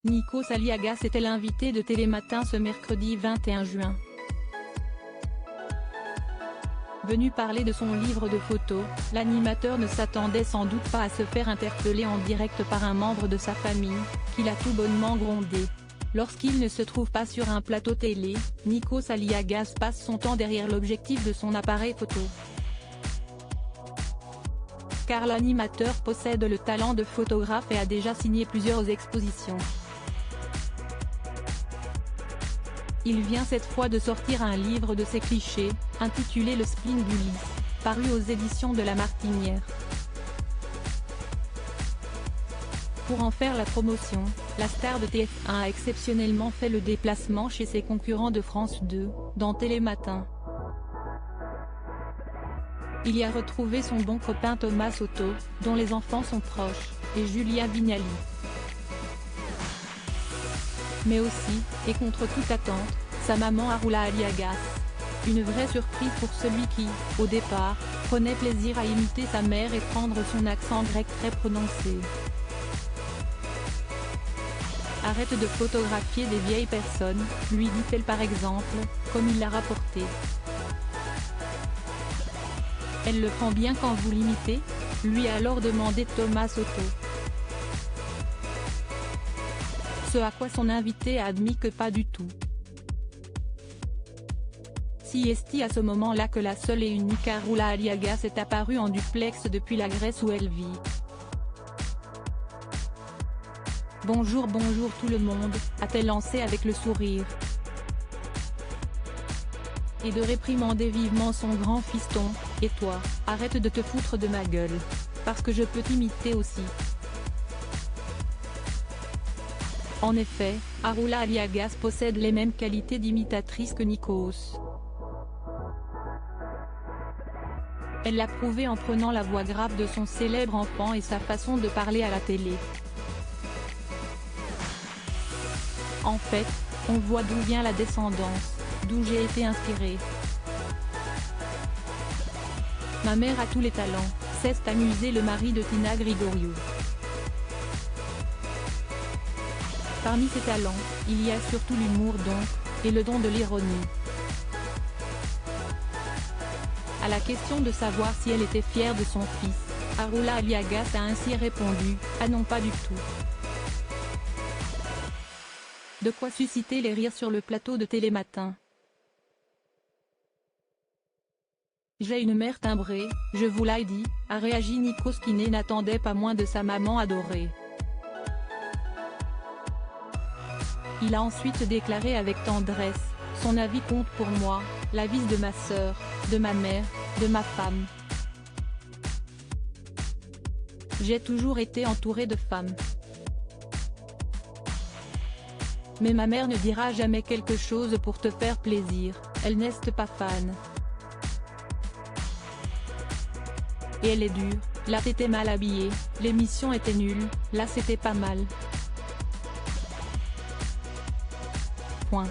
Nikos Aliagas était l'invité de Télématin ce mercredi 21 juin. Venu parler de son livre de photos, l'animateur ne s'attendait sans doute pas à se faire interpeller en direct par un membre de sa famille, qu'il a tout bonnement grondé. Lorsqu'il ne se trouve pas sur un plateau télé, Nikos Aliagas passe son temps derrière l'objectif de son appareil photo. Car l'animateur possède le talent de photographe et a déjà signé plusieurs expositions. Il vient cette fois de sortir un livre de ses clichés, intitulé Le spleen d'Ulysse, paru aux éditions de La Martinière. Pour en faire la promotion, la star de TF1 a exceptionnellement fait le déplacement chez ses concurrents de France 2, dans Télématin. Il y a retrouvé son bon copain Thomas Soto, dont les enfants sont proches, et Julia Vignali. Mais aussi, et contre toute attente, sa maman Arula Aliagas. Une vraie surprise pour celui qui, au départ, prenait plaisir à imiter sa mère et prendre son accent grec très prononcé. Arrête de photographier des vieilles personnes, lui dit-elle par exemple, comme il l'a rapporté. Elle le prend bien quand vous l'imitez, lui a alors demandé Thomas Soto. Ce à quoi son invité a admis que pas du tout. Si est à ce moment-là que la seule et unique Arula Aliagas est apparue en duplex depuis la Grèce où elle vit. Bonjour tout le monde, a-t-elle lancé avec le sourire. Et de réprimander vivement son grand fiston, et toi, arrête de te foutre de ma gueule. Parce que je peux t'imiter aussi. En effet, Arula Aliagas possède les mêmes qualités d'imitatrice que Nikos. Elle l'a prouvé en prenant la voix grave de son célèbre enfant et sa façon de parler à la télé. En fait, on voit d'où vient la descendance, d'où j'ai été inspirée. Ma mère a tous les talents, s'est amusé le mari de Tina Grigoriou. Parmi ses talents, il y a surtout l'humour donc, et le don de l'ironie. À la question de savoir si elle était fière de son fils, Arula Aliagas a ainsi répondu, « Ah non pas du tout ». De quoi susciter les rires sur le plateau de Télématin. J'ai une mère timbrée, je vous l'ai dit, a réagi Nikos qui n'attendait pas moins de sa maman adorée. Il a ensuite déclaré avec tendresse, son avis compte pour moi, l'avis de ma sœur, de ma mère, de ma femme. J'ai toujours été entouré de femmes. Mais ma mère ne dira jamais quelque chose pour te faire plaisir, elle n'est pas fan. Et elle est dure, là t'étais mal habillée, l'émission était nulle, là c'était pas mal. Point.